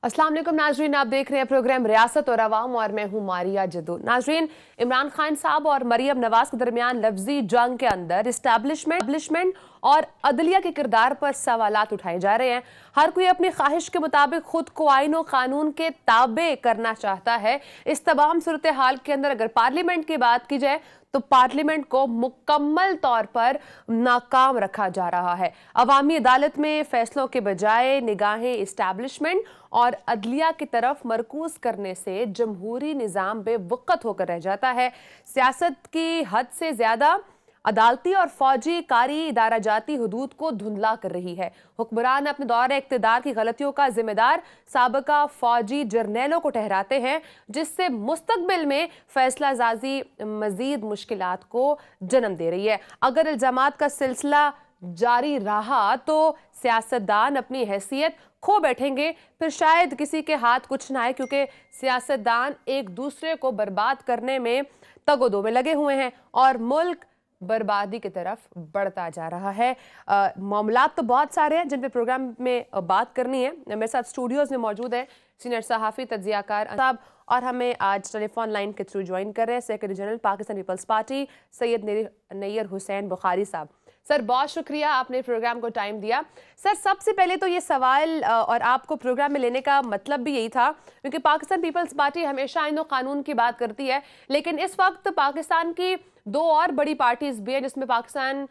अस्सलाम वालेकुम नाजरीन, आप देख रहे हैं प्रोग्राम रियासत और अवाम और मैं हूं मारिया जदू। नाजरीन, इमरान खान साहब और मरियम नवाज के दरमियान लफ्जी जंग के अंदर इस्टेब्लिशमेंट और अदलिया के किरदार पर सवालात उठाए जा रहे हैं। हर कोई अपनी ख्वाहिश के मुताबिक खुद को आईन और कानून के ताबे करना चाहता है। इस तमाम सूरत हाल के अंदर अगर पार्लियामेंट की बात की जाए तो पार्लियामेंट को मुकम्मल तौर पर नाकाम रखा जा रहा है। अवामी अदालत में फैसलों के बजाय निगाहें इस्टेब्लिशमेंट और अदलिया की तरफ मरकूज करने से जमहूरी निज़ाम बेवक़्त होकर रह जाता है। सियासत की हद से ज़्यादा अदालती और फौजी कारी इदारा जाती हदूद को धुंधला कर रही है। हुक्मरान अपने दौरे इक़्तिदार की गलतियों का जिम्मेदार साबका फौजी जर्नेलों को ठहराते हैं, जिससे मुस्तकबिल में फैसला साजी मजीद मुश्किलात को जन्म दे रही है। अगर इल्जामात का सिलसिला जारी रहा तो सियासतदान अपनी हैसियत खो बैठेंगे, फिर शायद किसी के हाथ कुछ ना आए, क्योंकि सियासतदान एक दूसरे को बर्बाद करने में तगोदो में लगे हुए हैं और मुल्क बर्बादी की तरफ बढ़ता जा रहा है। मामलात तो बहुत सारे हैं जिन पे प्रोग्राम में बात करनी है। मेरे साथ स्टूडियोज में मौजूद है सीनियर सहाफ़ी तज्ज़ियाकार साहब, और हमें आज टेलीफोन लाइन के थ्रू ज्वाइन कर रहे हैं सेक्रेटरी जनरल पाकिस्तान पीपल्स पार्टी सैयद नैयर हुसैन बुखारी साहब। सर, बहुत शुक्रिया, आपने प्रोग्राम को टाइम दिया। सर, सबसे पहले तो ये सवाल और आपको प्रोग्राम में लेने का मतलब भी यही था, क्योंकि पाकिस्तान पीपल्स पार्टी हमेशा आईन और कानून की बात करती है, लेकिन इस वक्त पाकिस्तान की दो और बड़ी पार्टीज भी हैं, जिसमें पाकिस्तान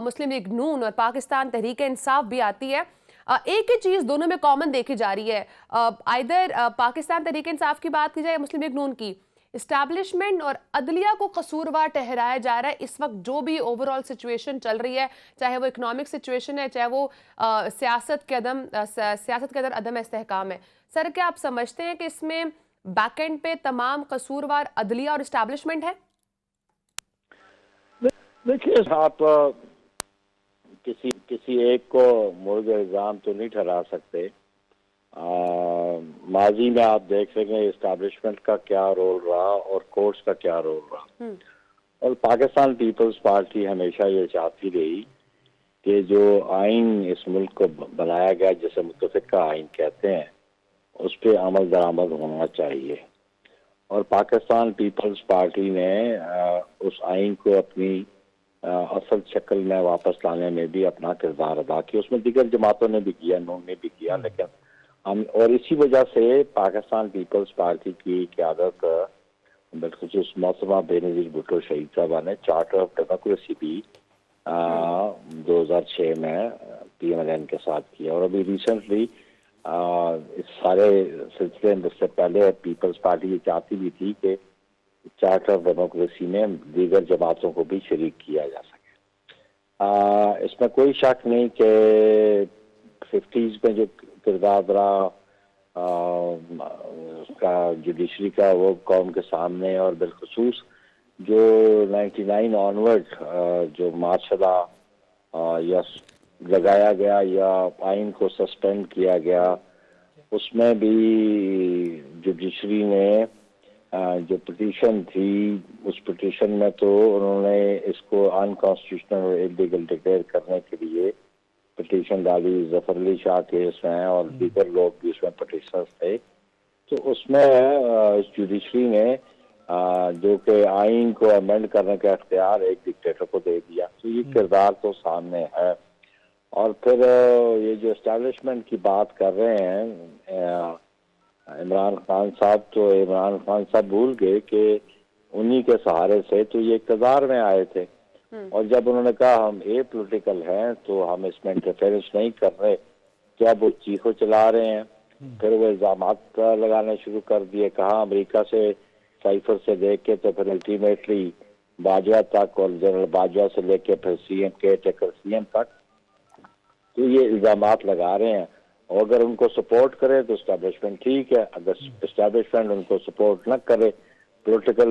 मुस्लिम लीग नून और पाकिस्तान तहरीक इंसाफ भी आती है। एक ही चीज़ दोनों में कॉमन देखी जा रही है। आइदर पाकिस्तान तहरीक इंसाफ की बात की जाए, मुस्लिम लीग नून की, इस्टेब्लिशमेंट और अदलिया को कसूरवार ठहराया जा रहा है। इस वक्त जो भी ओवरऑल सिचुएशन चल रही है, चाहे वो इकोनॉमिक सिचुएशन है, चाहे वो सियासत के अंदर अदम इस्तेहकाम है। सर, क्या आप समझते हैं कि इसमें बैकएंड पे तमाम कसूरवार अदलिया और इस्टेब्लिशमेंट है? देखिए, आप किसी एक को मुर्द इल्ज़ाम तो नहीं ठहरा सकते। माजी में आप देख सकें इस्टेब्लिशमेंट का क्या रोल रहा और कोर्ट्स का क्या रोल रहा। और पाकिस्तान पीपल्स पार्टी हमेशा ये चाहती रही कि जो आइन इस मुल्क को बनाया गया, जिसे मुत्तफ़िका आइन कहते हैं, उस पर अमल दरामद होना चाहिए। और पाकिस्तान पीपल्स पार्टी ने उस आइन को अपनी असल शक्ल में वापस लाने में भी अपना किरदार अदा किया। उसमें दीगर जमातों ने भी किया, नून ने भी किया, लेकिन हम और इसी वजह से पाकिस्तान पीपल्स पार्टी की क़यादत बिलखुसूस मौसमा बेनज़ीर भुट्टो शहीद साहबा ने चार्टर ऑफ डेमोक्रेसी भी 2006 में PMLN के साथ किया। और अभी रिसेंटली इस सारे सिलसिले में इससे पहले पीपल्स पार्टी ये चाहती भी थी कि चार्टर ऑफ डेमोक्रेसी में दीगर जमातों को भी शरीक किया जा सके। इसमें कोई शक नहीं कि 50s में जो किरदार रहा उसका जुडिशरी का, वो कौम के सामने, और बिलखुसूस जो 99 ऑनवर्ड जो मार्शला या लगाया गया या आइन को सस्पेंड किया गया, उसमें भी जुडिशरी ने जो पिटीशन थी, उस पिटीशन में तो उन्होंने इसको अनकॉन्स्टिट्यूशनल और इलीगल डिक्लेयर करने के लिए पिटीशन डाली। जफर अली शाह केस में और दीगर लोग भी उसमें पिटीशनर्स थे। तो उसमें जुडिशरी ने जो कि आइन को अमेंड करने का इख्तियार एक डिक्टेटर को दे दिया। तो ये किरदार तो सामने है। और फिर ये जो एस्टेब्लिशमेंट की बात कर रहे हैं इमरान खान साहब, तो इमरान खान साहब भूल गए कि उन्हीं के सहारे से तो ये इक़्तिदार में आए थे। और जब उन्होंने कहा हम पॉलिटिकल हैं तो हम इसमें इंटरफेरेंस नहीं कर रहे, तो अब वो चीखो चला रहे हैं। फिर वो इल्ज़ामात लगाने शुरू कर दिए, कहा अमेरिका से साइफर से लेके तो फिर अल्टीमेटली बाजवा तक, और जनरल बाजवा से लेके फिर CM केयरटेकर CM तक, तो ये इल्ज़ामात लगा रहे हैं। और अगर उनको सपोर्ट करे तो इस्टेब्लिशमेंट ठीक है, अगर इस्टेब्लिशमेंट उनको सपोर्ट न करे, पॉलिटिकल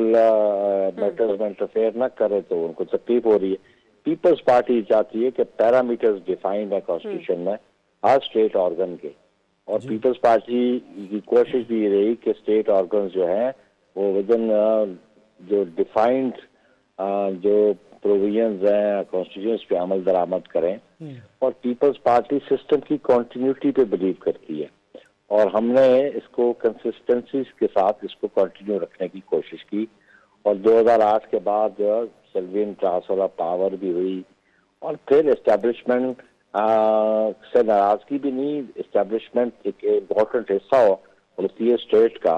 मैटर्स में इंटरफेयर न करे, तो उनको तकलीफ हो रही है। पीपल्स पार्टी चाहती है कि पैरामीटर्स डिफाइंड है कॉन्स्टिट्यूशन में हर स्टेट ऑर्गन के, और पीपल्स पार्टी की कोशिश भी रही कि स्टेट ऑर्गन जो हैं वो विदिन जो डिफाइंड जो प्रोविजंस हैं कॉन्स्टिट्यूशन पे अमल दरामद करें। और पीपल्स पार्टी सिस्टम की कॉन्टिन्यूटी पे बिलीव करती है, और हमने इसको कंसिस्टेंसी के साथ इसको कंटिन्यू रखने की कोशिश की। और 2008 के बाद सिल्वियन ट्रांसफर ऑफ पावर भी हुई और फिर एस्टेब्लिशमेंट से नाराजगी भी नहीं, एस्टेब्लिशमेंट एक इम्पोर्टेंट हिस्सा होती है स्टेट का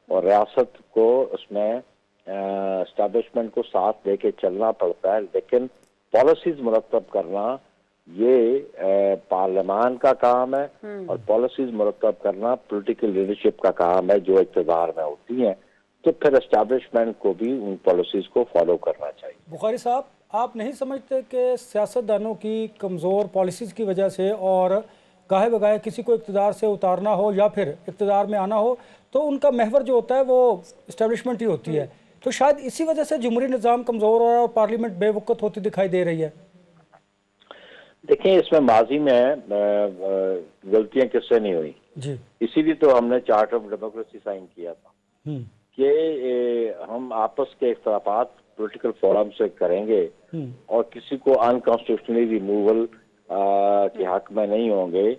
और रियासत को उसमें एस्टेब्लिशमेंट को साथ लेके चलना पड़ता है, लेकिन पॉलिसीज मुरतब करना ये पार्लियामान का काम है और पॉलिसीज मुरतब करना पॉलिटिकल लीडरशिप का काम है जो इक़्तिदार में होती हैं। तो फिर एस्टेब्लिशमेंट को भी उन पॉलिसीज को फॉलो करना चाहिए। बुखारी साहब, आप नहीं समझते कि सियासतदानों की कमज़ोर पॉलिसीज़ की वजह से और गाहे बगाहे किसी को इक़्तिदार से उतारना हो या फिर इक़्तिदार में आना हो तो उनका महवर जो होता है वो इस्टेब्लिशमेंट ही होती है, तो शायद इसी वजह से जमहूरी निज़ाम कमज़ोर और पार्लियामेंट बेवकूफ़ होती दिखाई दे रही है? देखिए, इसमें माजी में गलतियां किससे नहीं हुई जी, इसीलिए तो हमने चार्टर ऑफ डेमोक्रेसी साइन किया था कि हम आपस के इख्तलाफात पॉलिटिकल फोरम से करेंगे और किसी को अनकॉन्स्टिट्यूशनली रिमूवल के हक में नहीं होंगे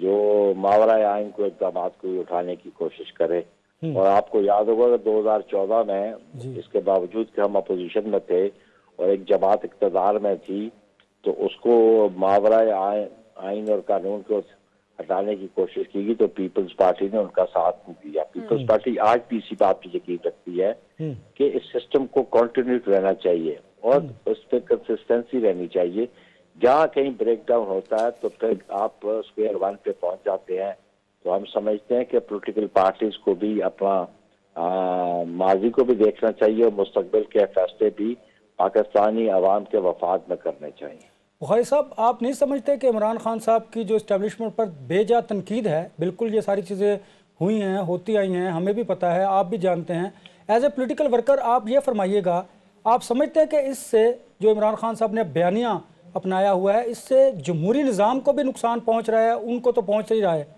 जो मावरा आइन को इक़दाम को उठाने की कोशिश करे। और आपको याद होगा कि 2014 में इसके बावजूद कि हम अपोजिशन में थे और एक जमात इक़्तिदार में थी तो उसको मावरा आइन और कानून को हटाने की कोशिश की गई तो पीपल्स पार्टी ने उनका साथ दिया। पीपल्स पार्टी आज भी इसी बात पर यकीन रखती है कि इस सिस्टम को कंटिन्यू रहना चाहिए और उस पर कंसिस्टेंसी रहनी चाहिए। जहाँ कहीं ब्रेक डाउन होता है तो फिर आप स्क्वायर वन पे पहुंच जाते हैं। तो हम समझते हैं कि पॉलिटिकल पार्टीज को भी अपना माजी को भी देखना चाहिए और मुस्तकबिल के फैसले भी पाकिस्तानी अवाम के वफाद में करने चाहिए। बुखारी साहब, आप नहीं समझते कि इमरान खान साहब की जो इस्टेब्लिशमेंट पर बेजा तनकीद है, बिल्कुल ये सारी चीज़ें हुई हैं, होती आई हैं, हमें भी पता है, आप भी जानते हैं, एज ए पोलिटिकल वर्कर आप ये फरमाइएगा, आप समझते हैं कि इससे जो इमरान खान साहब ने बयानिया अपनाया हुआ है इससे जमहूरी निज़ाम को भी नुकसान पहुँच रहा है? उनको तो पहुँच ही रहा है।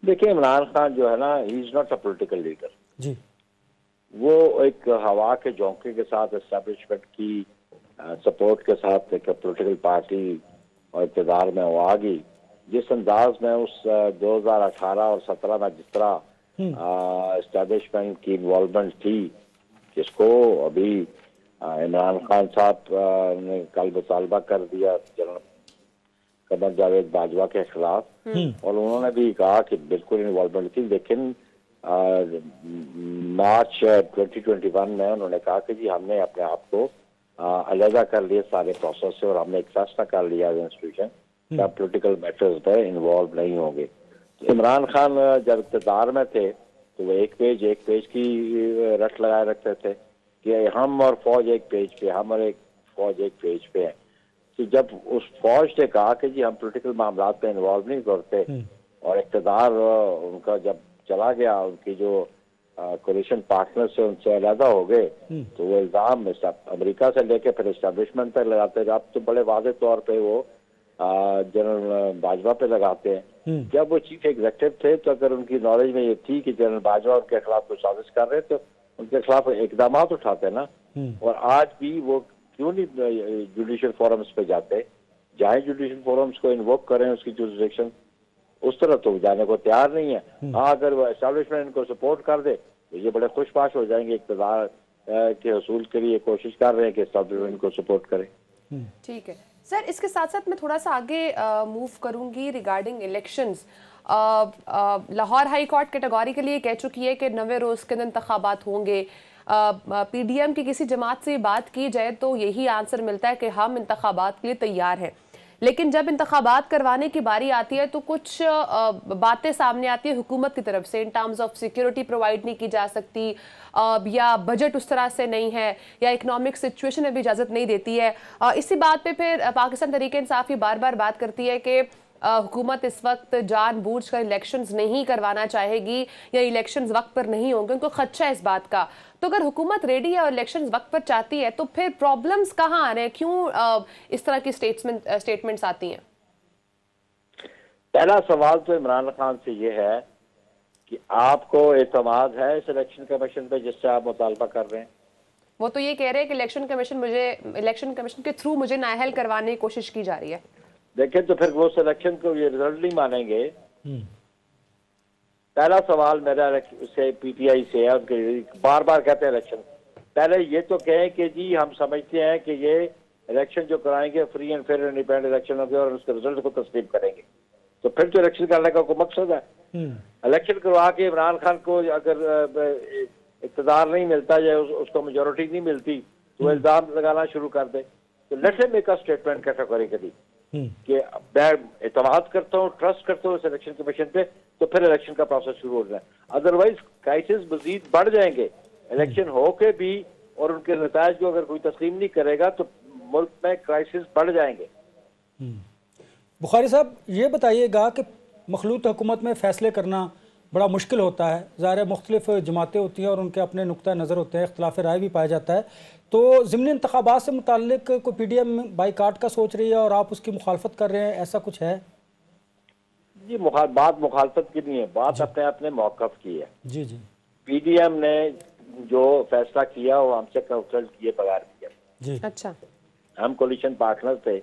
देखिए, इमरान खान जो है ना, he is not a political leader जी, वो एक हवा के झोंके के साथ एस्टेब्लिशमेंट की सपोर्ट के साथ एक पॉलिटिकल पार्टी और इक़्तिदार में वो आ गई। जिस अंदाज में उस 2018 और 17 में जिस तरह एस्टेब्लिशमेंट की इन्वॉल्वमेंट थी, जिसको अभी इमरान खान साहब ने कल मुतालबा कर दिया जनरल कमर जावेद बाजवा के खिलाफ और उन्होंने भी कहा कि बिल्कुल इन्वॉल्वमेंट थी, लेकिन मार्च 2021 में उन्होंने कहा कि जी हमने अपने आप को अलहदा कर लिए सारे प्रोसेस से और हमने एक फैसला कर लिया इंस्टीट्यूशन क्या पॉलिटिकल मैटर्स में इन्वॉल्व नहीं होंगे। तो इमरान खान जब इक़्तिदार में थे तो वो एक पेज की रट लगाए रखते थे कि हम और फौज एक पेज पे, हम और एक फौज एक पेज पे है। तो जब उस फौज ने कहा कि जी हम पॉलिटिकल मामलात में इन्वॉल्व नहीं करते और इक़्तिदार उनका जब चला गया, उनकी जो कोलिशन पार्टनर से उनसे अलहदा हो गए तो वो इल्ज़ाम अमेरिका से लेके फिर एस्टेब्लिशमेंट पर लगाते हैं। अब तो बड़े वाज़ेह तौर पे वो जनरल बाजवा पे लगाते हैं। जब वो चीफ एग्जीक्यूटिव थे तो अगर उनकी नॉलेज में ये थी कि जनरल बाजवा उनके खिलाफ कुछ साजिश कर रहे तो उनके खिलाफ इकदाम उठाते ना। और आज भी वो क्यों नहीं जुडिशियल फोरम्स पे जाते, जाए जुडिशियल फोरम्स को इन्वोक करें उसकी जुरिसडिक्शन, उस तरह तो जाने को तैयार नहीं है। हाँ, अगर वो एस्टेब्लिशमेंट इनको सपोर्ट कर दे तो ये बड़े खुशबाश हो जाएंगे, इक़्तिदार के हसूल के लिए कोशिश कर रहे हैं कि एस्टेब्लिशमेंट को सपोर्ट करें। ठीक है सर, इसके साथ साथ मैं थोड़ा सा आगे मूव करूंगी regarding elections. Lahore high court categorically कह चुकी है कि 90 रोज़ के दिन इंतखाबात होंगे। पीडीएम की किसी जमात से बात की जाए तो यही आंसर मिलता है कि हम इंतखाबात के लिए तैयार हैं, लेकिन जब इंतखाबात करवाने की बारी आती है तो कुछ बातें सामने आती है हुकूमत की तरफ से in terms of security provide नहीं की जा सकती, या बजट उस तरह से नहीं है, या इकोनॉमिक सिचुएशन अभी इजाज़त नहीं देती है। इसी बात पे फिर पाकिस्तान तहरीक इंसाफ ही बार बार बात करती है कि हुकूमत इस वक्त जानबूझकर इलेक्शंस नहीं करवाना चाहेगी या इलेक्शंस वक्त पर नहीं होंगे, उनको खदशा है इस बात का। तो अगर हुकूमत रेडी है और इलेक्शंस वक्त पर चाहती है तो फिर प्रॉब्लम्स कहाँ आ रहे हैं, क्यों इस तरह की स्टेटमेंट्स आती हैं? पहला सवाल तो इमरान खान से ये है कि आपको एतमाद है इस इलेक्शन कमीशन पे जिससे आप मुतालबा कर रहे हैं? वो तो ये कह रहे हैं कि इलेक्शन कमीशन के थ्रू मुझे नाअहल करवाने की कोशिश की जा रही है। देखें तो फिर वो सिलेक्शन को ये रिजल्ट नहीं मानेंगे पहला सवाल मेरा से पीटीआई से है, उनके बार बार कहते हैं इलेक्शन, पहले ये तो कहें कि जी हम समझते हैं कि ये इलेक्शन जो कराएंगे free and fair independent election होंगे और उसके रिजल्ट को तस्लीम करेंगे, तो फिर तो इलेक्शन करने का कोई मकसद है? इलेक्शन करवा के इमरान खान को अगर इक़्तिदार नहीं मिलता या उसको मेजोरिटी नहीं मिलती तो इल्जाम लगाना शुरू कर दे। तो let's say make a statement categorically कि मैं एतमाद करता हूँ, ट्रस्ट करता हूँ इस इलेक्शन कमीशन पे, तो फिर इलेक्शन का प्रोसेस शुरू हो जाए। अदरवाइज क्राइसिस मजीद बढ़ जाएंगे, इलेक्शन हो के भी और उनके नतायज को अगर कोई तस्लीम नहीं करेगा तो मुल्क में क्राइसिस बढ़ जाएंगे। बुखारी साहब ये बताइएगा कि मखलूत हुकूमत में फ़ैसले करना बड़ा मुश्किल होता है, ज़ाहिर मुख्तलिफ जमातें होती हैं और उनके अपने नुक्ता नज़र होते हैं, इख्तिलाफ राय भी पाया जाता है। तो ज़िमनी इंतखाबात से मुताल्लिक कोई पीडीएम बाइकाट का सोच रही है और आप उसकी मुखालफत कर रहे हैं, ऐसा कुछ है? जी बात मुखालफत की नहीं है, बात अपने अपने मौक़िफ़ की है। जी जी, पीडीएम ने जो फैसला किया वो हमसे कंसल्ट किए बगैर किया जी। अच्छा, हम कोलिशन पार्टनर थे,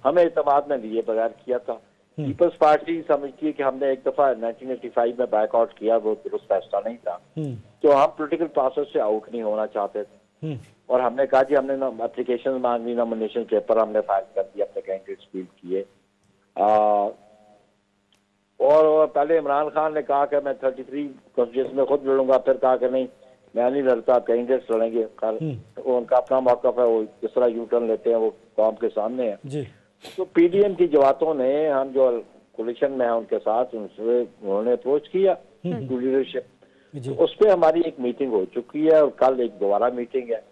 हमें इत्तेमाद में लिए बगैर किया था। पीपल्स पार्टी समझती है कि हमने एक दफा 1985 में बैकआउट किया, वो दुरुस्त फैसला नहीं था, तो हम पॉलिटिकल प्रोसेस से आउट नहीं होना चाहते थे और हमने कहा जी हमने एप्लीकेशन मांगी, नॉमिनेशन पेपर हमने फाइल कर दिया, अपने कैंडिडेट्स फील्ड किए। और पहले इमरान खान ने कहा कि मैं 33 कॉन्स्टिट्यूंसी में खुद लड़ूंगा, फिर कहा कि नहीं मैं नहीं लड़ता, कैंडिडेट्स लड़ेंगे। उनका अपना मौक़िफ़ है, वो किस तरह यू टर्न लेते हैं वो कौम के सामने है जी। तो पीडीएम की जमातों ने, हम जो कोलिशन में है उनके साथ, उन्होंने अप्रोच किया टू लीडरशिप, तो उस पर हमारी एक मीटिंग हो चुकी है और कल एक दोबारा मीटिंग है।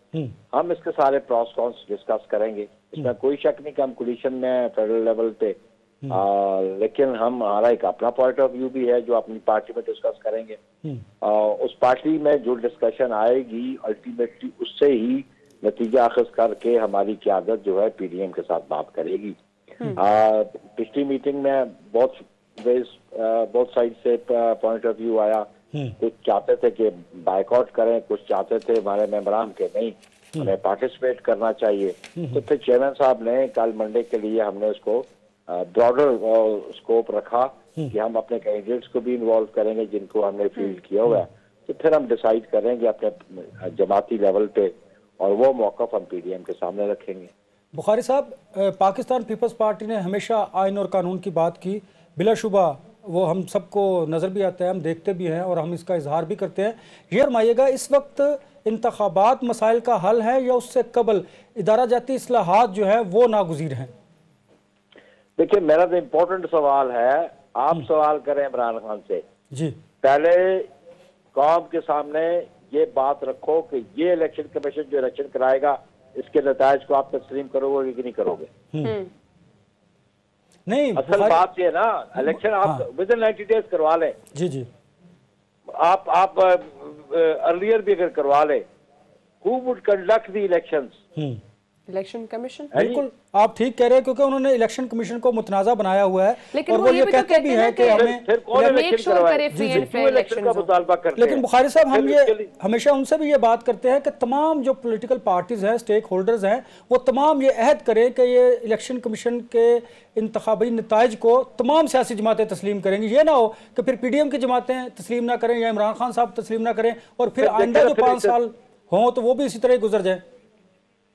हम इसके सारे प्रॉस कॉन्स डिस्कस करेंगे, इसमें कोई शक नहीं कि हम कोलिशन में फेडरल लेवल पे, लेकिन हमारा एक अपना पॉइंट ऑफ व्यू भी है जो अपनी पार्टी में डिस्कस करेंगे। उस पार्टी में जो डिस्कशन आएगी अल्टीमेटली उससे ही नतीजा अखज़ करके हमारी क़यादत जो है पीडीएम के साथ बात करेगी। पिछली मीटिंग में बहुत साइड से पॉइंट ऑफ व्यू आया, कुछ चाहते थे कि बाइकआउट करें, कुछ चाहते थे हमारे मेंबरान के नहीं हमें पार्टिसिपेट करना चाहिए। तो फिर चेयरमैन साहब ने कल मंडे के लिए हमने उसको ब्रॉडर स्कोप रखा कि हम अपने कैंडिडेट्स को भी इन्वॉल्व करेंगे जिनको हमने फील्ड किया हुआ है, तो फिर हम डिसाइड करेंगे अपने जमाती लेवल पे और वो मौक़िफ़ हम पीडीएम के सामने रखेंगे। बुखारी साहब, पाकिस्तान पीपल्स पार्टी ने हमेशा आइन और कानून की बात की, बिलाशुबा वो हम सबको नज़र भी आता है, हम देखते भी हैं और हम इसका इजहार भी करते हैं। ये फरमाइएगा इस वक्त इंतखाबात मसाइल का हल है या उससे कबल इदारा जाती इस्लाहात जो है वो नागुज़ीर हैं? देखिए मेरा तो इम्पोर्टेंट सवाल है, आप सवाल करें इमरान खान से जी, पहले कौम के सामने ये बात रखो कि ये इलेक्शन कमीशन जो इलेक्शन कराएगा इसके नतायज को आप तस्लीम करोगे कि नहीं करोगे? नहीं, असल बात ये है ना, इलेक्शन आप विद इन 90 डेज करवा लें जी जी, आप अर्लियर भी अगर करवा लें, who would conduct the elections? Election commission. बिल्कुल आप ठीक कह रहे हैं क्योंकि उन्होंने इलेक्शन कमीशन को मुतनाज़ा बनाया हुआ है और वो ये कहते भी हैं कि हमें फिर कौन इलेक्शन करवाए, इलेक्शन का मुतालबा करते हैं। लेकिन बुखारी साहब हम ये हमेशा उनसे भी ये बात करते हैं कि तमाम जो पॉलिटिकल पार्टीज हैं, स्टेक होल्डर्स हैं, वो तमाम ये अहद करें कि ये इलेक्शन कमीशन के इंतखाबी नताइज को तमाम सियासी जमातें तस्लीम करेंगी। ये ना हो कि फिर पीडीएम की जमातें तस्लीम ना करें या इमरान खान साहब तस्लीम ना करें और फिर आइंदा जो 5 साल हों तो वो भी इसी तरह गुजर जाए।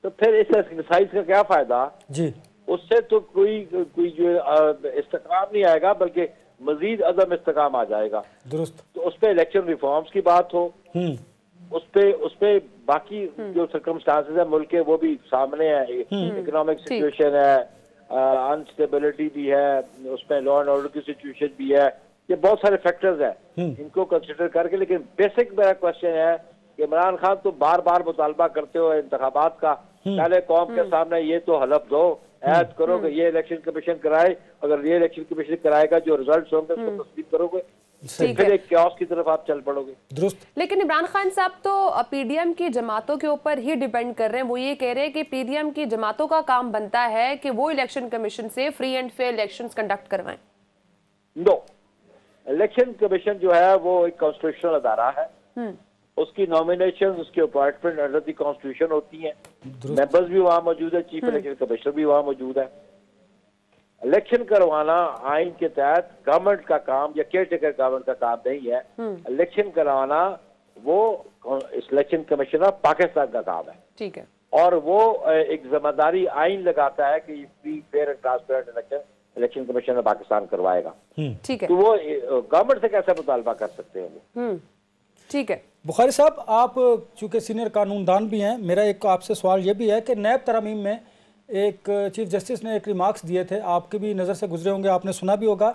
तो फिर इस एक्सरसाइज का क्या फायदा जी? उससे तो कोई जो इस्तेकाम नहीं आएगा बल्कि मजीद अदम इस्तेकाम आ जाएगा। दुरुस्त। तो उस पर इलेक्शन रिफॉर्म्स की बात हो, उस पे बाकी जो सर्कमस्टांसेस है मुल्क के वो भी सामने है, इकोनॉमिक सिचुएशन है, अनस्टेबिलिटी भी है, उसमें लॉ एंड ऑर्डर की सिचुएशन भी है, ये बहुत सारे फैक्टर्स है, इनको कंसिडर करके। लेकिन बेसिक मेरा क्वेश्चन है कि इमरान खान तो बार बार मुतालबा करते हो इंतखाबात का, पहले कौम के सामने ये तो हलफ दो, ऐद करो कि ये इलेक्शन कमीशन कराए, अगर ये इलेक्शन कमीशन कराएगा जो रिजल्ट्स होंगे उसको तस्दीक करोगे, फिर एक क्यास की तरफ आप चल पड़ोगे। दुरुस्त। लेकिन इमरान खान साहब तो पीडीएम की जमातों के ऊपर ही डिपेंड कर रहे हैं, वो ये कह रहे हैं कि पीडीएम की जमातों का काम बनता है कि वो इलेक्शन कमीशन से free and fair elections conduct करवाएं। नो, इलेक्शन कमीशन जो है वो एक कॉन्स्टिट्यूशनल अदारा है, उसकी नॉमिनेशन, उसकी अपॉइंटमेंट अंडर द कॉन्स्टिट्यूशन होती है, मेंबर्स भी वहां मौजूद है, चीफ इलेक्शन कमिश्नर भी वहां मौजूद है। इलेक्शन करवाना आइन के तहत गवर्नमेंट का काम या केयर टेकर गवर्नमेंट का काम नहीं है। इलेक्शन करवाना वो इलेक्शन कमीशन ऑफ पाकिस्तान का काम है। ठीक है। और वो एक जिम्मेदारी आइन लगाता है कि free fair and transparent election commission of Pakistan करवाएगा। ठीक है। तो वो गवर्नमेंट से कैसे मुतालबा कर सकते हैं वो? ठीक है। बुखारी साहब, आप चूंकि सीनियर कानूनदान भी हैं, मेरा एक आपसे सवाल ये भी है कि नैब तरमीम में एक चीफ जस्टिस ने एक रिमार्क्स दिए थे, आपकी भी नज़र से गुजरे होंगे, आपने सुना भी होगा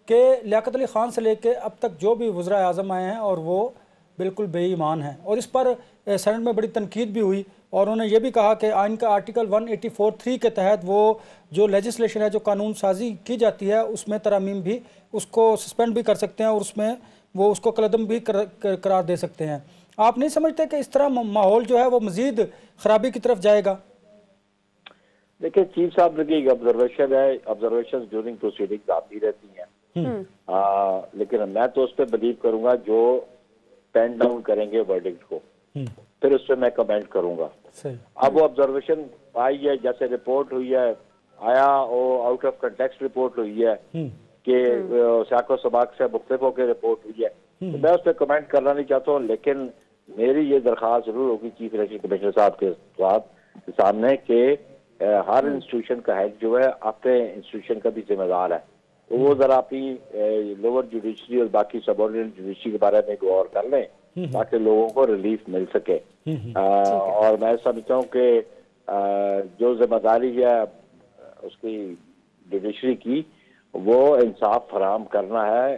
कि लियाकत अली ख़ान से लेके अब तक जो भी वज़रा आज़म आए हैं और वो बिल्कुल बेईमान हैं, और इस पर सेनेट में बड़ी तनकीद भी हुई और उन्होंने ये भी कहा कि आइन का आर्टिकल 184(3) के तहत वो जो लेजिस्लेशन है, जो कानून साजी की जाती है, उसमें तरमीम भी उसको सस्पेंड भी कर सकते हैं और उसमें वो उसको कलदम भी करार दे सकते हैं। आप नहीं समझते कि इस तरह माहौल जो है वो मजीद खराबी की तरफ जाएगा? देखिए चीफ साहब की ऑब्जर्वेशन है, ऑब्जर्वेशन ड्यूरिंग प्रोसीडिंग्स आती रहती हैं, लेकिन मैं तो उस पर बिलीव करूंगा जो पेन डाउन करेंगे वर्डिक्ट को, फिर उस पर मैं कमेंट करूंगा। अब वो ऑब्जर्वेशन आई है, जैसे रिपोर्ट हुई है, आया वो आउट ऑफ कंटेक्स्ट रिपोर्ट हुई है कि साको सबाक से मुख्तलिफ होकर रिपोर्ट हुई है, तो मैं उस पर कमेंट करना नहीं चाहता हूँ। लेकिन मेरी ये दरख्वास्त जरूर होगी चीफ इलेक्शन कमिश्नर साहब के सामने कि हर इंस्टीट्यूशन का हेड जो है अपने इंस्टीट्यूशन का भी जिम्मेदार है, तो वो जरा अपनी लोअर जुडिशरी और बाकी सबऑर्डिनेट जुडिशरी के बारे में गौर कर लें ताकि लोगों को रिलीफ मिल सके। और मैं समझता हूँ कि जो जिम्मेदारी है उसकी जुडिशरी की, वो इंसाफ फराहम करना है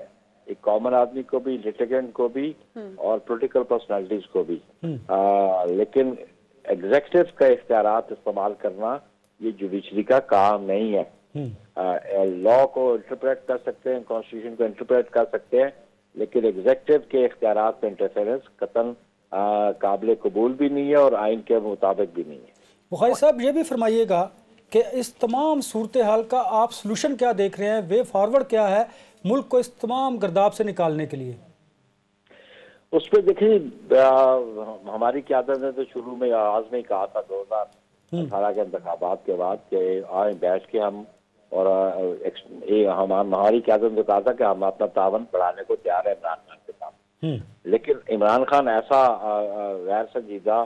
एक कॉमन आदमी को भी, लिटिगेंट को भी और पॉलिटिकल पर्सनालिटीज को भी। लेकिन एग्जेक्टिव का इख्तियारात इस्तेमाल करना ये जुडिशरी का काम नहीं है। लॉ को इंटरप्रेट कर सकते हैं, कॉन्स्टिट्यूशन को इंटरप्रेट कर सकते हैं, लेकिन एग्जेक्टिव के इख्तियारात में इंटरफेरेंस कतन काबिल कबूल भी नहीं है और आइन के मुताबिक भी नहीं है। बुखारी साहब, ये भी फरमाइएगा कि इस तमाम सूरत हाल का आप सोल्यूशन क्या देख रहे हैं, वे फॉरवर्ड क्या है मुल्क को इस तमाम गर्दाब से निकालने के लिए? उस पर देखिए हमारी क़यादत ने तो शुरू में आगाज में ही कहा था 2018 के इंतखाबात के बाद कि आए बैठ के हम और हमारी क़यादत ने कहा था कि हम अपना तावन बढ़ाने को तैयार है इमरान खान के साथ। लेकिन इमरान खान ऐसा गैर संजीदा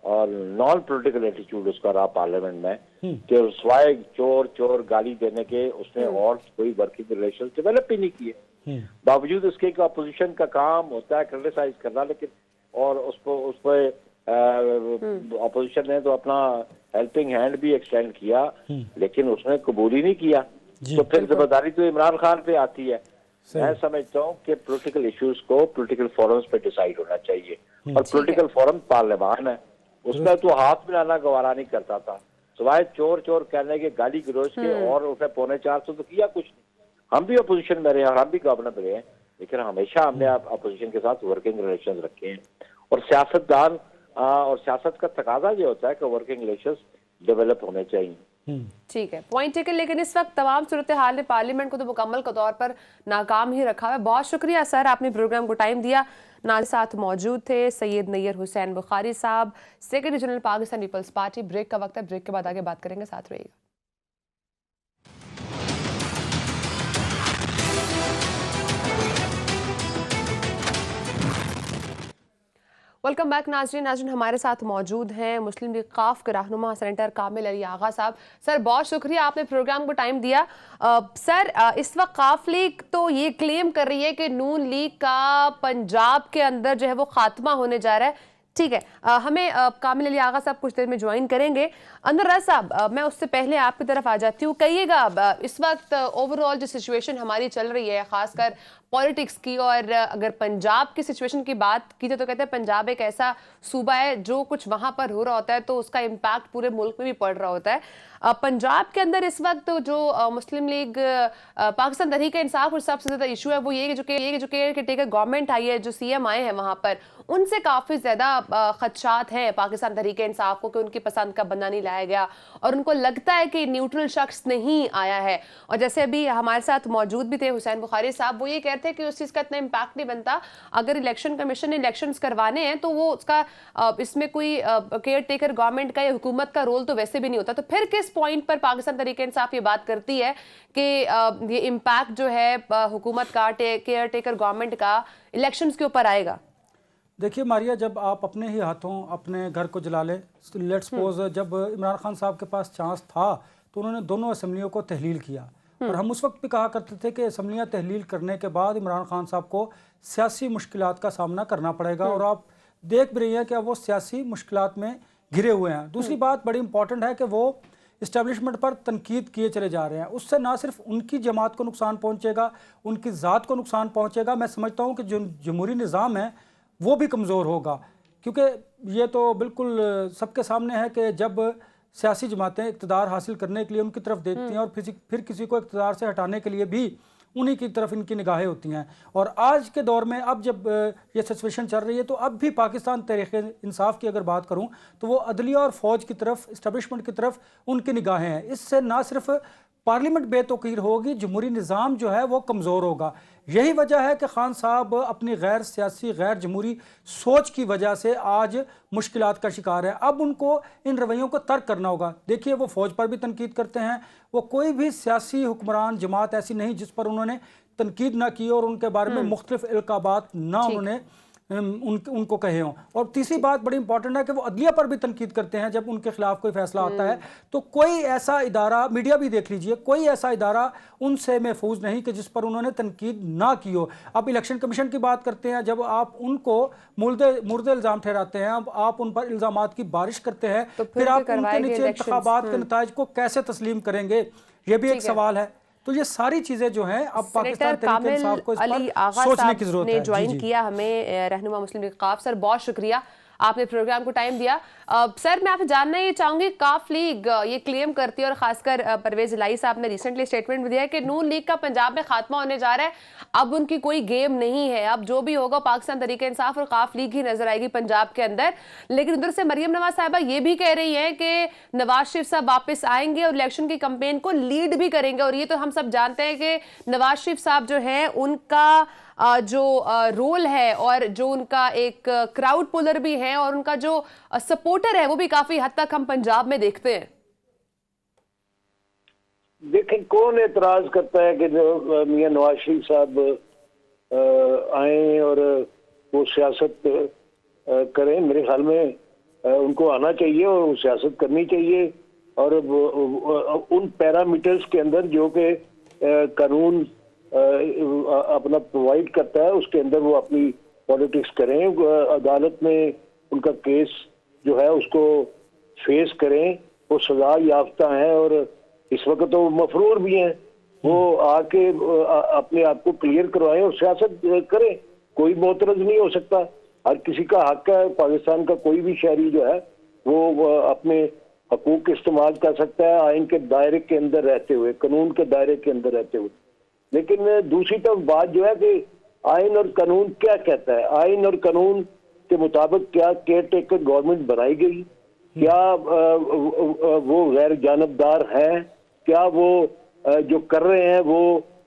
और नॉन पॉलिटिकल एटीट्यूड उसका रहा पार्लियामेंट में कि स्वाय चोर चोर गाली देने के उसने और कोई वर्किंग रिलेशन डेवलप ही नहीं किए। बावजूद उसके कि अपोजिशन का काम होता है क्रिटिसाइज करना, लेकिन और उस पर अपोजिशन ने तो अपना हेल्पिंग हैंड भी एक्सटेंड किया, लेकिन उसने कबूल ही नहीं किया। तो फिर जिम्मेदारी तो इमरान खान पे आती है। मैं समझता हूँ कि पॉलिटिकल इश्यूज को पॉलिटिकल फोरम्स पे डिसाइड होना चाहिए, और पॉलिटिकल फोरम पार्लियामान है, उसमें तो हाथ मिलाना गवारा नहीं करता था, सिवाय चोर चोर कहने के, गाली गलौज के, और उसने 4.25 तो किया कुछ नहीं। हम भी अपोजिशन में रहे और हम भी गवर्नर में रहे हैं, लेकिन हमेशा हमने अपोजिशन के साथ वर्किंग रिलेशन रखे हैं। और सियासतदान और सियासत का तकाजा ये होता है कि वर्किंग रिलेशन डेवलप होने चाहिए। ठीक है, पॉइंट टेकन। लेकिन इस वक्त तमाम सूरत हाल ने पार्लियामेंट को तो मुकम्मल के तौर पर नाकाम ही रखा है। बहुत शुक्रिया सर, आपने प्रोग्राम को टाइम दिया। नाल साथ मौजूद थे सैयद नैयर हुसैन बुखारी साहब, secretary general Pakistan Peoples Party. Break का वक्त है, ब्रेक के बाद आगे बात करेंगे, साथ रहिएगा। वेलकम बैक नाजरीन। नाजरीन हमारे साथ मौजूद हैं मुस्लिम लीग काफ के रहनुमा सेनेटर कामिल अली आगा साहब। सर बहुत शुक्रिया, आपने प्रोग्राम को टाइम दिया। सर इस वक्त काफ लीग तो ये क्लेम कर रही है कि नून लीग का पंजाब के अंदर जो है वो खात्मा होने जा रहा है। ठीक है, हमें कामिल अली आगा साहब कुछ देर में ज्वाइन करेंगे। अंदर राज साहब, मैं उससे पहले आपकी तरफ आ जाती हूँ। कहिएगा इस वक्त ओवरऑल जो सिचुएशन हमारी चल रही है, खासकर पॉलिटिक्स की, और अगर पंजाब की सिचुएशन की बात की जाए तो कहते हैं पंजाब एक ऐसा सूबा है जो कुछ वहां पर हो रहा होता है तो उसका इम्पैक्ट पूरे मुल्क में भी पड़ रहा होता है। पंजाब के अंदर इस वक्त जो मुस्लिम लीग पाकिस्तान तहरीक इंसाफ और सबसे ज्यादा इशू है वो ये जो कि टेकर गवर्नमेंट आई है, जो सीएम आए हैं वहां पर, उनसे काफी ज्यादा खदशात हैं पाकिस्तान तहरीक इंसाफ को कि उनकी पसंद का बंदा नहीं लाया गया और उनको लगता है कि न्यूट्रल शख्स नहीं आया है। और जैसे अभी हमारे साथ मौजूद भी थे हुसैन बुखारी साहब, वो ये कह कहते हैं कि उस चीज़ का इतना इम्पैक्ट नहीं बनता, अगर इलेक्शन कमीशन ने इलेक्शंस करवाने हैं तो वो उसका इसमें कोई केयर टेकर गवर्नमेंट का या हुकूमत का रोल तो वैसे भी नहीं होता। तो फिर किस पॉइंट पर पाकिस्तान तहरीक इंसाफ ये बात करती है कि ये इम्पैक्ट जो है हुकूमत का, केयर टेकर गवर्नमेंट का इलेक्शंस के ऊपर आएगा? देखिए मारिया, जब आप अपने ही हाथों अपने घर को जला ले, लेट्स सपोज जब इमरान खान साहब के पास चांस था तो उन्होंने दोनों असम्बलियों को तहलील किया, और हम उस वक्त भी कहा करते थे कि असम्बलियाँ तहलील करने के बाद इमरान खान साहब को सियासी मुश्किलात का सामना करना पड़ेगा, और आप देख भी रही हैं कि अब वो सियासी मुश्किलात में घिरे हुए हैं। दूसरी बात बड़ी इंपॉर्टेंट है कि वो इस्टेब्लिशमेंट पर तनकीद किए चले जा रहे हैं, उससे ना सिर्फ उनकी जमात को नुकसान पहुँचेगा, उनकी ज़ात को नुकसान पहुँचेगा। मैं समझता हूँ कि जो जमहूरी निज़ाम है वो भी कमज़ोर होगा, क्योंकि ये तो बिल्कुल सबके सामने है कि जब सियासी जमातें इक़्तिदार हासिल करने के लिए उनकी तरफ देखती हैं और फिर किसी को इक़्तिदार से हटाने के लिए भी उन्हीं की तरफ इनकी निगाहें होती हैं। और आज के दौर में अब जब ये सिचुएशन चल रही है तो अब भी पाकिस्तान तहरीक इंसाफ की अगर बात करूं तो वो अदलिया और फ़ौज की तरफ, इस्टेब्लिशमेंट की तरफ उनकी निगाहें हैं। इससे ना सिर्फ पार्लियामेंट बेतौकीर होगी, जमहूरी निज़ाम जो है वो कमज़ोर होगा। यही वजह है कि खान साहब अपनी गैर सियासी, गैर जमहूरी सोच की वजह से आज मुश्किलात का शिकार है। अब उनको इन रवैयों को तर्क करना होगा। देखिए, वो फ़ौज पर भी तनकीद करते हैं, वो कोई भी सियासी हुक्मरान जमात ऐसी नहीं जिस पर उन्होंने तनकीद ना की और उनके बारे में मुख्तलिफ इल्काबात ना उन्होंने उनको कहे हों। और तीसरी बात बड़ी इंपॉर्टेंट है कि वो अदलिया पर भी तनकीद करते हैं। जब उनके खिलाफ कोई फैसला आता है तो कोई ऐसा इदारा, मीडिया भी देख लीजिए, कोई ऐसा इदारा उनसे महफूज नहीं कि जिस पर उन्होंने तनकीद ना की हो। अब इलेक्शन कमीशन की बात करते हैं, जब आप उनको मुर्दे इल्ज़ाम ठहराते हैं, अब आप उन पर इल्ज़ामात की बारिश करते हैं, तो फिर आप उनके नीचे इंतखाबात के नताइज को कैसे तस्लीम करेंगे, ये भी एक सवाल है। तो ये सारी चीजें जो हैं अब पाकिस्तान तहरीक इंसाफ को इस पर सोचने की जरूरत है। ज्वाइन किया हमें रहनुमा मुस्लिम लीग काफ। सर, बहुत शुक्रिया, आपने प्रोग्राम को टाइम दिया। सर, मैं आपसे जानना ये चाहूंगी, काफ लीग ये क्लेम करती है और खासकर परवेज इलाही साहब ने रिसेंटली स्टेटमेंट भी दिया है कि नून लीग का पंजाब में खात्मा होने जा रहा है, अब उनकी कोई गेम नहीं है, अब जो भी होगा पाकिस्तान तहरीक इंसाफ और काफ लीग ही नजर आएगी पंजाब के अंदर। लेकिन उधर से मरियम नवाज साहिबा ये भी कह रही है कि नवाज शरीफ साहब वापस आएंगे और इलेक्शन की कैंपेन को लीड भी करेंगे, और ये तो हम सब जानते हैं कि नवाज शरीफ साहब जो है उनका जो रोल है और जो उनका एक क्राउड पुलर भी है और उनका जो सपोर्टर है वो भी काफी हद तक हम पंजाब में देखते हैं। देखें, कौन एतराज करता है कि जो मियां नवाज शरीफ साहब आए और वो सियासत करें। मेरे ख्याल में उनको आना चाहिए और वो सियासत करनी चाहिए, और उन पैरामीटर्स के अंदर जो कि कानून अपना प्रोवाइड करता है उसके अंदर वो अपनी पॉलिटिक्स करें। अदालत में उनका केस जो है उसको फेस करें, वो सजा याफ्ता हैं और इस वक्त तो मफरूर भी हैं, वो आके अपने आप को क्लियर करवाएं और सियासत करें। कोई मोतरज नहीं हो सकता, हर किसी का हक है। पाकिस्तान का कोई भी शहरी जो है वो अपने हकूक इस्तेमाल कर सकता है आइन के दायरे के अंदर रहते हुए, कानून के दायरे के अंदर रहते हुए। लेकिन दूसरी तरफ बात जो है कि आइन और कानून क्या कहता है, आइन और कानून के मुताबिक क्या केयर टेकर गवर्नमेंट बनाई गई, क्या वो गैर जानबदार है, क्या वो जो कर रहे हैं वो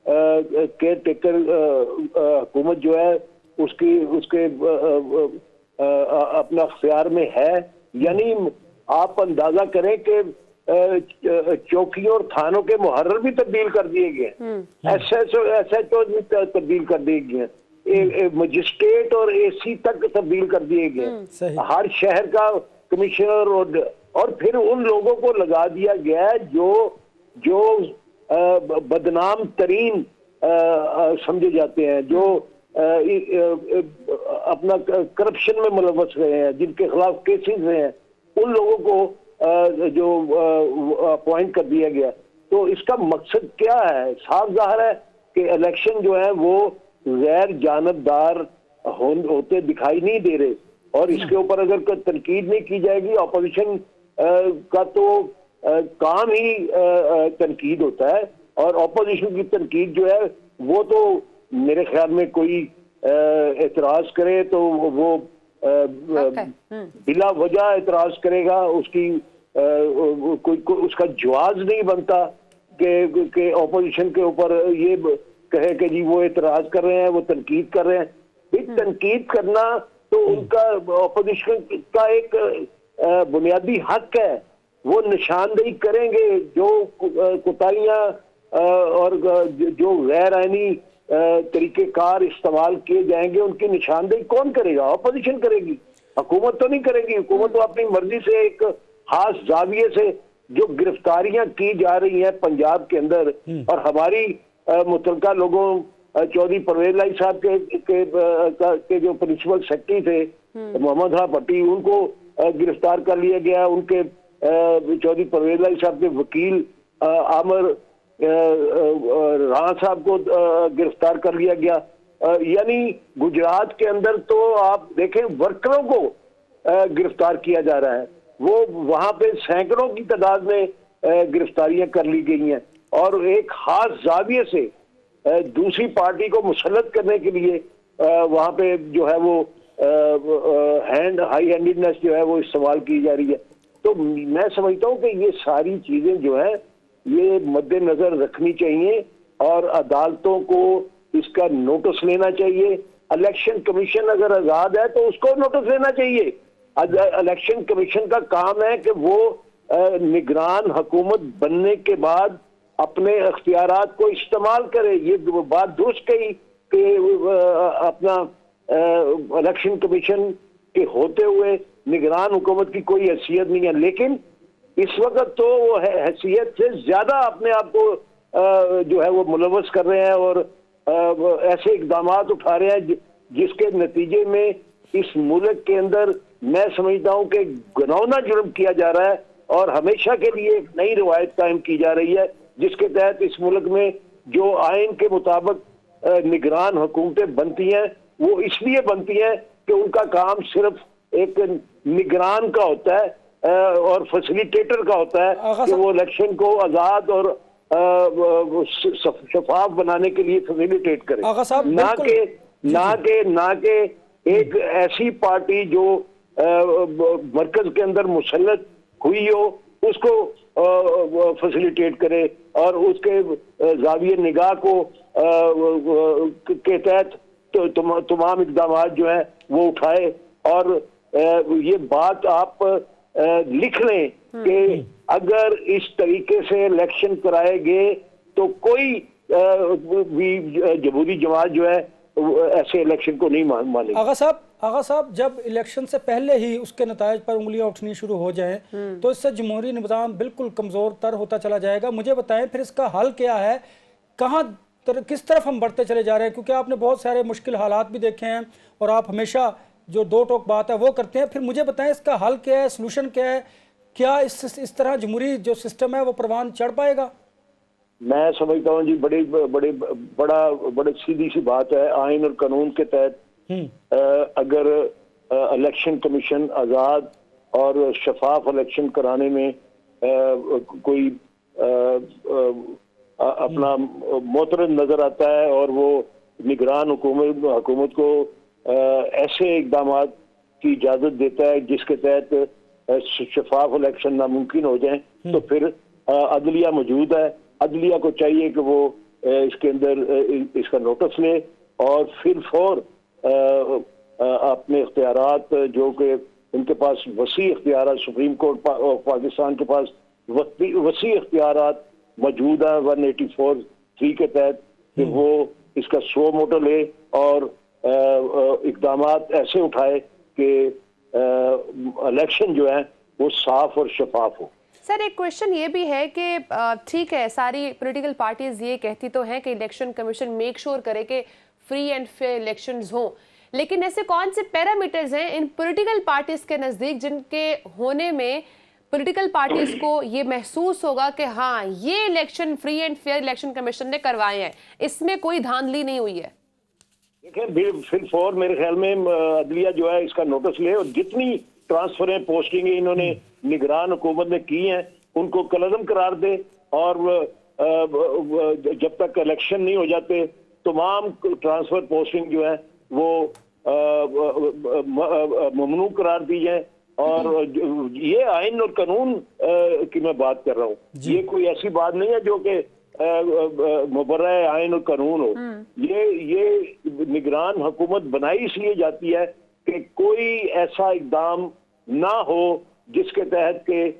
केयर टेकर हुकूमत जो है उसके अपना अख्तियार में है। यानी आप अंदाजा करें कि चौकियों और थानों के मुहर्रर भी तब्दील कर दिए गए, SHO भी तब्दील कर दिए गए, मजिस्ट्रेट और AC तक तब्दील कर दिए गए, हर शहर का कमिश्नर, और फिर उन लोगों को लगा दिया गया है जो बदनाम तरीन समझे जाते हैं, जो अपना करप्शन में मुलव्वस रहे हैं, जिनके खिलाफ केसेस रहे हैं, उन लोगों को जो अपॉइंट कर दिया गया। तो इसका मकसद क्या है? साफ जाहिर है कि इलेक्शन जो है वो गैर जानबदार होते दिखाई नहीं दे रहे, और इसके ऊपर अगर तनकीद नहीं की जाएगी, अपोजिशन का तो काम ही तनकीद होता है, और अपोजिशन की तनकीद जो है वो तो मेरे ख्याल में कोई एतराज करे तो वो बिला वजह एतराज करेगा, उसकी कोई उसका जवाब नहीं बनता कि अपोजिशन के ऊपर ये कहे कि जी वो एतराज कर रहे हैं, वो तनकीद कर रहे हैं। भाई तनकीद करना तो उनका ऑपोजिशन का एक बुनियादी हक है, वो निशानदेही करेंगे। जो कोताहियां और जो गैर आईनी तरीकेकार इस्तेमाल किए जाएंगे उनकी निशानदेही कौन करेगा? ऑपोजिशन करेगी, हुकूमत तो नहीं करेगी। हुकूमत तो अपनी मर्जी से एक खास जाविये से जो गिरफ्तारियां की जा रही हैं पंजाब के अंदर, और हमारी मुतलका लोगों चौधरी परवेज लाई साहब के जो प्रिंसिपल सेक्रेटरी थे मोहम्मद हा भट्टी, उनको गिरफ्तार कर लिया गया। उनके चौधरी परवेज लाई साहब के वकील आमर राणा साहब को गिरफ्तार कर लिया गया। यानी गुजरात के अंदर तो आप देखें वर्करों को गिरफ्तार किया जा रहा है, वो वहां पे सैकड़ों की तादाद में गिरफ्तारियां कर ली गई हैं, और एक खास जाविये से दूसरी पार्टी को मुसल्लत करने के लिए वहां पे जो है वो हाई हैंडेडनेस जो है वो इस्तेमाल की जा रही है। तो मैं समझता हूँ कि ये सारी चीजें जो है ये मद्देनजर रखनी चाहिए, और अदालतों को इसका नोटिस लेना चाहिए। इलेक्शन कमीशन अगर आजाद है तो उसको नोटिस लेना चाहिए। इलेक्शन कमीशन का काम है कि वो निगरान हुकूमत बनने के बाद अपने अख्तियारात को इस्तेमाल करे। ये बात दुरुस्त कही कि अपना इलेक्शन कमीशन के होते हुए निगरान हुकूमत की कोई हैसियत नहीं है, लेकिन इस वक्त तो वो हैसियत से ज्यादा अपने आप को जो है वो मुलव्वस कर रहे हैं, और ऐसे इकदाम उठा रहे हैं जिसके नतीजे में इस मुल्क के अंदर मैं समझता हूं कि घिनौना जुर्म किया जा रहा है, और हमेशा के लिए एक नई रिवायत कायम की जा रही है, जिसके तहत इस मुल्क में जो आइन के मुताबिक निगरान हुकूमतें बनती हैं वो इसलिए बनती हैं कि उनका काम सिर्फ एक निगरान का होता है और फैसिलिटेटर का होता है कि वो इलेक्शन को आजाद और शफाफ बनाने के लिए फैसिलिटेट करे, ना के एक ऐसी पार्टी जो मरकज के अंदर मुसल्लत हुई हो उसको फैसिलिटेट करे और उसके जाविये निगाह को के तहत तमाम इक़दाम जो है वो उठाए। और ये बात आप लिख लें कि अगर इस तरीके से इलेक्शन कराए गए तो कोई भी जमहूरी जमात जो है ऐसे इलेक्शन को नहीं मानेगी। आगा साहब जब इलेक्शन से पहले ही उसके नतायज पर उंगलियां उठनी शुरू हो जाएं तो इससे जमहूरी निज़ाम बिल्कुल कमज़ोर तर होता चला जाएगा। मुझे बताएं फिर इसका हल क्या है, किस तरफ हम बढ़ते चले जा रहे हैं, क्योंकि आपने बहुत सारे मुश्किल हालात भी देखे हैं और आप हमेशा जो दो टोक बात है वो करते हैं। फिर मुझे बताएं इसका हल क्या है, सोल्यूशन क्या है, क्या इस तरह जमहूरी जो सिस्टम है वो परवान चढ़ पाएगा? मैं समझता हूँ जी बड़ी सीधी सी बात है। आइन और कानून के तहत अगर इलेक्शन कमीशन आज़ाद और शफाफ इलेक्शन कराने में कोई अपना मोतरद नजर आता है और वो निगरान हुकूमत को ऐसे इक़दाम की इजाज़त देता है जिसके तहत शफाफ इलेक्शन नामुमकिन हो जाए, तो फिर अदलिया मौजूद है। अदलिया को चाहिए कि वो इसके अंदर इसका नोटिस ले और फिर फौर अपने इख्तियारात जो कि उनके पास वसी इख्तियारात, सुप्रीम कोर्ट पाकिस्तान के पास वसी इख्तियारात मौजूद है 184(3) के तहत, कि वो इसका सो मोटो ले और इक़दाम ऐसे उठाए कि इलेक्शन जो है वो साफ और शफाफ हो। सर एक क्वेश्चन ये भी है कि ठीक है सारी पॉलिटिकल पार्टीज ये कहती तो हैं कि इलेक्शन कमीशन मेक श्योर करे कि फ्री एंड फेयर इलेक्शंस हों, लेकिन ऐसे कौन से पैरामीटर्स हैं इन पॉलिटिकल पार्टीज के नज़दीक जिनके होने में पॉलिटिकल पार्टीज को ये महसूस होगा कि हाँ ये election free and fair election commission ने करवाए हैं, इसमें कोई धांधली नहीं हुई है? देखिए फिर फौर मेरे ख्याल में अदलिया जो है इसका नोटिस ले और जितनी ट्रांसफरें पोस्टिंग इन्होंने निगरान हुकूमत ने की हैं उनको कलअदम करार दे, और जब तक इलेक्शन नहीं हो जाते तमाम ट्रांसफर पोस्टिंग जो है वो ममनू करार दी जाए। और ये आइन और कानून की मैं बात कर रहा हूँ, ये कोई ऐसी बात नहीं है जो कि मुबर्रा आइन और कानून हो। ये निगरान हुकूमत बनाई इसलिए जाती है कि कोई ऐसा इकदाम ना हो जिसके तहत के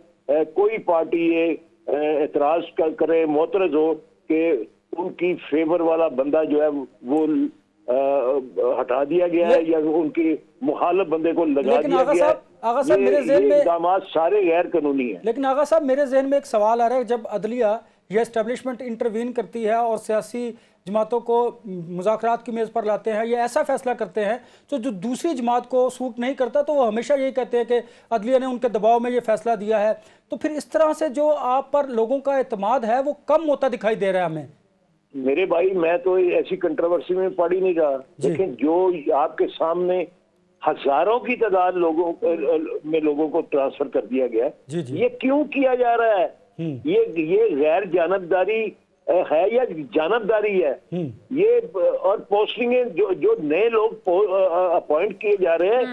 कोई पार्टी ये एतराज करे, मोतरज हो कि उनकी फेवर वाला बंदा जो है वो हटा दिया गया है या उनके मुखालिफ बंदे को लगा दिया गया है। आगा साहब मेरे ज़हन में इक़दाम सारे गैर कानूनी हैं। लेकिन आगा साहब मेरे जहन में एक सवाल आ रहा है, जब अदलिया या एस्टेब्लिशमेंट इंटरवीन करती है और सियासी जमातों को मुज़ाकरात की मेज़ पर लाते हैं या ऐसा फैसला करते हैं तो जो दूसरी जमात को सूट नहीं करता तो वो हमेशा यही कहते हैं कि अदलिया ने उनके दबाव में ये फैसला दिया है। तो फिर इस तरह से जो आप पर लोगों का एतमाद है वो कम होता दिखाई दे रहा है हमें। मेरे भाई मैं तो ऐसी कंट्रोवर्सी में पड़ ही नहीं रहा, लेकिन जो आपके सामने हजारों की तादाद लोगों को ट्रांसफर कर दिया गया है, ये क्यों किया जा रहा है? ये गैर जानबदारी है या जानबदारी है? ये और पोस्टिंगें जो नए लोग अपॉइंट किए जा रहे हैं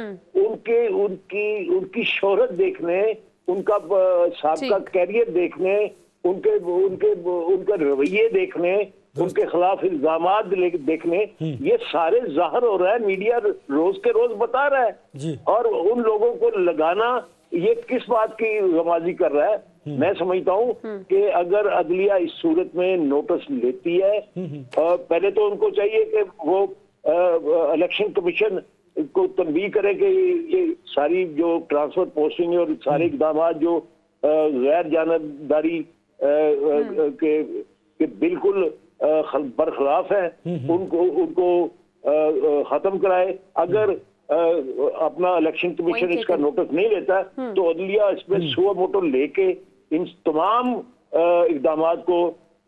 उनकी शोहरत देखने, उनका साबका कैरियर देखने, उनके रवैये देखने, उनके खिलाफ इल्जामात देखने, ये सारे जाहिर हो रहा है, मीडिया रोज के रोज बता रहा है। और उन लोगों को लगाना ये किस बात की गमाजी कर रहा है? मैं समझता हूँ कि अगर अदलिया इस सूरत में नोटिस लेती है, पहले तो उनको चाहिए कि वो इलेक्शन कमीशन को तनबीह करे कि ये सारी जो ट्रांसफर पोस्टिंग और सारे इकदाम जो गैर जानबदारी के बिल्कुल बरखिलाफ है, उनको खत्म कराए। अगर अपना इलेक्शन कमीशन इसका नोटिस नहीं लेता तो अदलिया इसमें सुओ मोटो लेके इन तमाम इकदामात को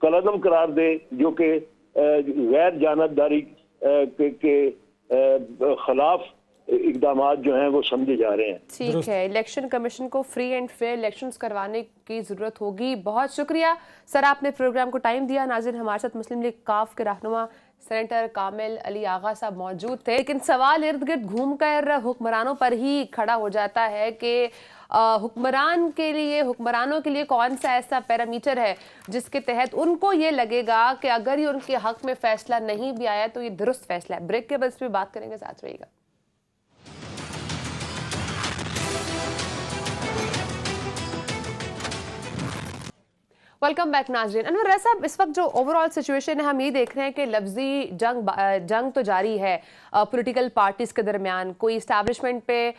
कलअदम करार दे जो कि गैर जानबदारी के खिलाफ इकदामात जो हैं वो समझे जा रहे हैं। ठीक है, इलेक्शन कमीशन को फ्री एंड फेयर इलेक्शंस करवाने की जरूरत होगी। बहुत शुक्रिया सर, आपने प्रोग्राम को टाइम दिया। नाज़रीन, हमारे साथ मुस्लिम लीग काफ के रहनुमा सेनेटर कामिल अली आगा साहब मौजूद थे, लेकिन सवाल इर्द गिर्द घूम कर हुक्मरानों पर ही खड़ा हो जाता है कि हुक्मरानों के लिए कौन सा ऐसा पैरामीटर है जिसके तहत उनको ये लगेगा कि अगर ये उनके हक में फैसला नहीं भी आया तो ये दुरुस्त फैसला है। ब्रेक के बाद भी बात करेंगे, साथ रहिएगा। वेलकम बैक नाज़रीन। अनवर रज़ा साहब, इस वक्त जो ओवरऑल सिचुएशन है हम ये देख रहे हैं कि लफ्जी जंग तो जारी है पॉलिटिकल पार्टीज के दरमियान। कोई इस्टेब्लिशमेंट पे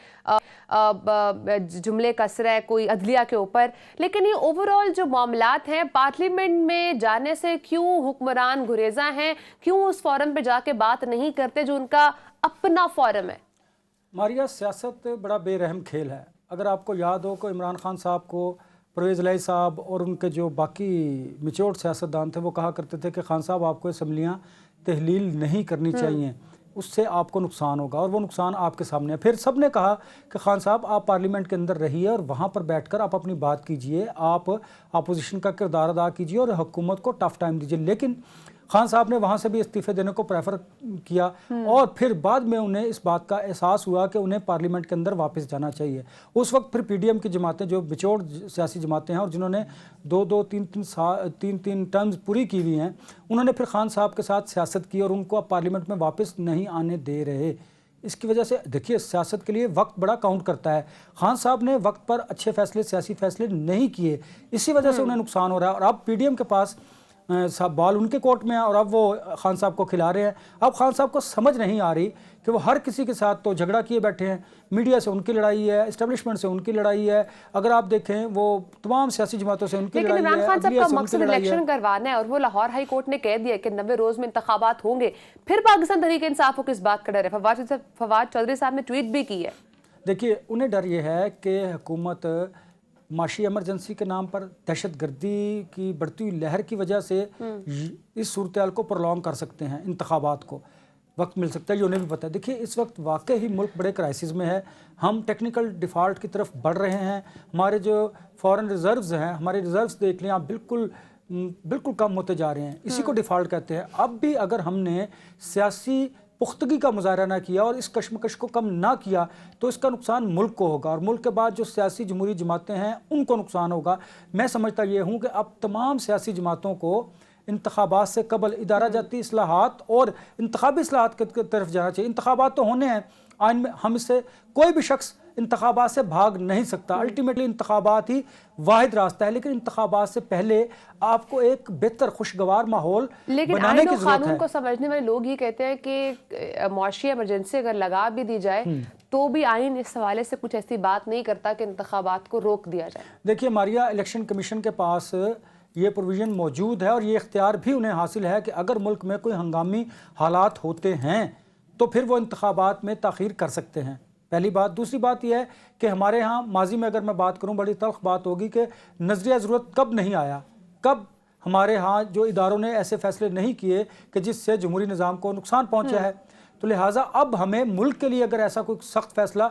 जुमले कस रहा है, कोई अदलिया के ऊपर, लेकिन ये ओवरऑल जो मामलात हैं पार्लियामेंट में जाने से क्यों हुक्मरान गुरेजा हैं, क्यों उस फोरम पे जाके बात नहीं करते जो उनका अपना फोरम है? मारिया, सियासत बड़ा बेरहम खेल है। अगर आपको याद हो कि इमरान खान साहब को परवेज़ इलाही साहब और उनके जो बाकी मिच्योर सियासतदान थे वो कहा करते थे कि खान साहब आपको असम्बलियाँ तहलील नहीं करनी चाहिए, उससे आपको नुकसान होगा, और वो नुकसान आपके सामने है। फिर सब ने कहा कि खान साहब आप पार्लियामेंट के अंदर रहिए और वहाँ पर बैठकर आप अपनी बात कीजिए, आप अपोजिशन का किरदार अदा कीजिए और हुकूमत को टफ टाइम दीजिए। लेकिन खान साहब ने वहाँ से भी इस्तीफ़े देने को प्रेफर किया और फिर बाद में उन्हें इस बात का एहसास हुआ कि उन्हें पार्लियामेंट के अंदर वापस जाना चाहिए। उस वक्त फिर पीडीएम की जमातें, जो बिचौड़ सियासी जमातें हैं और जिन्होंने तीन तीन टर्म्स पूरी की हुई हैं, उन्होंने फिर खान साहब के साथ सियासत की और उनको अब पार्लियामेंट में वापस नहीं आने दे रहे। इसकी वजह से देखिए, सियासत के लिए वक्त बड़ा काउंट करता है। खान साहब ने वक्त पर अच्छे फैसले, सियासी फैसले नहीं किए, इसी वजह से उन्हें नुकसान हो रहा है। और अब पीडीएम के पास बॉल उनके कोर्ट में है और अब वो खान साहब को खिला रहे हैं। अब खान साहब को समझ नहीं आ रही कि वो हर किसी के साथ तो झगड़ा किए बैठे हैं। मीडिया से उनकी लड़ाई है, एस्टेब्लिशमेंट से उनकी लड़ाई है, अगर आप देखें वो तमाम सियासी जमातों से उनकी लड़ाई है। लेकिन इमरान खान साहब का मकसद इलेक्शन करवाना है और वो लाहौर हाई कोर्ट ने कह दिया कि 90 रोज में इंतखाबात होंगे, फिर पाकिस्तान तहरीक इंसाफ को किस बात का डर है? फवाद चौधरी साहब ने ट्वीट भी की है। देखिए, उन्हें डर ये है कि हुकूमत माशी एमरजेंसी के नाम पर दहशत गर्दी की बढ़ती हुई लहर की वजह से इस सूरत हाल को प्रोलॉन्ग कर सकते हैं, इंतखाबात को वक्त मिल सकता है, ये उन्हें भी पता है। देखिए, इस वक्त वाकई ही मुल्क बड़े क्राइसिस में है। हम टेक्निकल डिफ़ॉल्ट की तरफ बढ़ रहे हैं। हमारे जो फॉरेन रिजर्व्स हैं, हमारे रिजर्व्स देख लें आप, बिल्कुल कम होते जा रहे हैं। इसी को डिफ़ॉल्ट कहते हैं। अब भी अगर हमने सियासी पुख्तगी का मुजाहरा ना किया और इस कश्मकश को कम ना किया तो इसका नुकसान मुल्क को होगा और मुल्क के बाद जो सियासी जमहूरी जमातें हैं उनको नुकसान होगा। मैं समझता ये हूँ कि अब तमाम सियासी जमातों को इंतखाबात से कबल इदारा जाती इस्लाहात और इंतखाबी इस्लाहात की तरफ जाना चाहिए। इंतखाबात तो होने हैं आइन में, हम इससे कोई भी शख्स इंतखाबात से भाग नहीं सकता। अल्टीमेटली इंतखाबात ही वाहिद रास्ता है, लेकिन इंतखाबात से पहले आपको एक बेहतर खुशगवार माहौल बनाने की जरूरत कानून है। को समझने वाले लोग ये कहते हैं कि मुआशी इमरजेंसी अगर लगा भी दी जाए तो भी आइन इस हवाले से कुछ ऐसी बात नहीं करता कि इंतखाबात को रोक दिया जाए। देखिए मारिया, इलेक्शन कमीशन के पास ये प्रोविज़न मौजूद है और ये इख्तियार भी उन्हें हासिल है कि अगर मुल्क में कोई हंगामी हालात होते हैं तो फिर वो इंतखाबात में ताख़ीर कर सकते हैं, पहली बात। दूसरी बात यह है कि हमारे यहाँ माजी में अगर मैं बात करूँ बड़ी तल्ख बात होगी कि नज़रिया ज़रूरत कब नहीं आया, कब हमारे यहाँ जो इदारों ने ऐसे फैसले नहीं किए कि जिससे जमहूरी निज़ाम को नुकसान पहुँचा है। तो लिहाजा अब हमें मुल्क के लिए अगर ऐसा कोई सख्त फैसला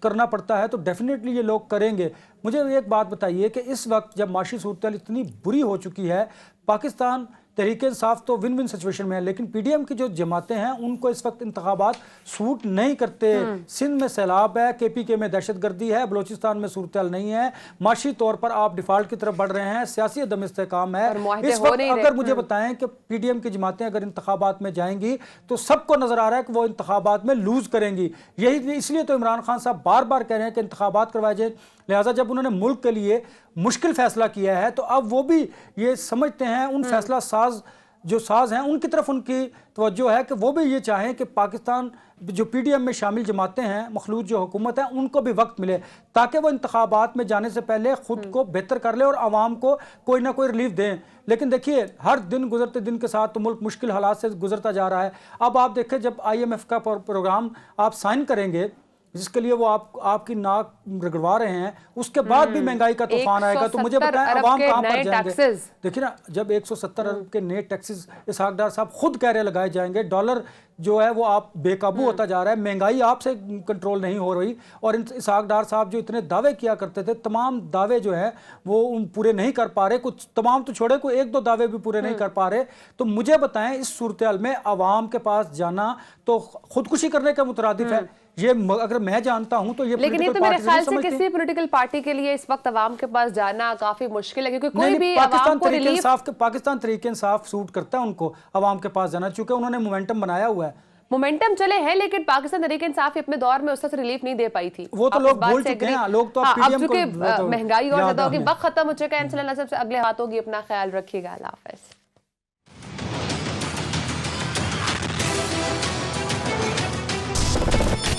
करना पड़ता है तो डेफिनेटली ये लोग करेंगे। मुझे एक बात बताइए कि इस वक्त जब माशी सूरत इतनी बुरी हो चुकी है, पाकिस्तान तहरीक-ए-इंसाफ तो विन विन सिचुएशन में है, लेकिन पीडीएम की जो जमातें हैं उनको इस वक्त इंतखाबात सूट नहीं करते। सिंध में सैलाब है, केपीके में दहशतगर्दी है, बलूचिस्तान में सूरत नहीं है, माशी तौर पर आप डिफाल्ट की तरफ बढ़ रहे हैं, सियासी अदम इस्तेहकाम है। इस वक्त अगर मुझे बताएं कि पीडीएम की जमातें अगर इंतखाबात में जाएंगी तो सबको नजर आ रहा है कि वो इंतखाबात में लूज करेंगी। यही इसलिए तो इमरान खान साहब बार बार कह रहे हैं कि इंतखाबात करवाए जाए। लिहाजा जब उन्होंने मुल्क के लिए मुश्किल फैसला किया है तो अब वो भी ये समझते हैं, उन फैसला साज जो साज हैं उनकी तरफ उनकी तवज्जो है कि वो भी ये चाहें कि पाकिस्तान जो पीडीएम में शामिल जमातें हैं, मखलूत जो हुकूमत है, उनको भी वक्त मिले ताकि वो इंतखाबात में जाने से पहले खुद को बेहतर कर ले और आवाम को कोई ना कोई रिलीफ दें। लेकिन देखिए हर दिन गुजरते दिन के साथ तो मुल्क मुश्किल हालात से गुजरता जा रहा है। अब आप देखें जब IMF का प्रोग्राम आप साइन करेंगे जिसके लिए वो आपकी नाक रगड़वा रहे हैं, उसके बाद भी महंगाई का तूफान आएगा तो मुझे बताएं अवाम कहां पर जाएंगे। देखिए ना, जब 170 अरब के नए टैक्सेस इसहाक डार साहब खुद कह रहे लगाए जाएंगे, डॉलर जो है वो आप बेकाबू होता जा रहा है, महंगाई आपसे कंट्रोल नहीं हो रही, और इसहाक डार साहब जो इतने दावे किया करते थे, तमाम दावे जो है वो पूरे नहीं कर पा रहे, कुछ तमाम तो छोड़े कोई एक दो दावे भी पूरे नहीं कर पा रहे। तो मुझे बताएं इस सूरत में आवाम के पास जाना तो खुदकुशी करने के मुतरादिफ है। ये अगर मैं जानता हूं तो ये, लेकिन ये तो मेरे ख्याल से किसी पॉलिटिकल पार्टी के लिए इस वक्त अवाम के पास जाना काफी मुश्किल है, क्योंकि कोई भी पाकिस्तान तहरीक-ए-इंसाफ सूट करता है उनको अवाम के पास जाना, चूंकि उन्होंने मोमेंटम बनाया हुआ है। मोमेंटम चले हैं, लेकिन पाकिस्तान तहरीक-ए-इंसाफ अपने दौर में उससे रिलीफ नहीं दे पाई थी। वो तो लोग बोल चुके हैं, लोग तो अब चूंकि महंगाई और ज्यादा होगी, वक्त खत्म हो चुका है। इंशाल्लाह सबसे अगले हाथ होगी। अपना ख्याल रखिएगा। अल्लाह हाफ़िज़।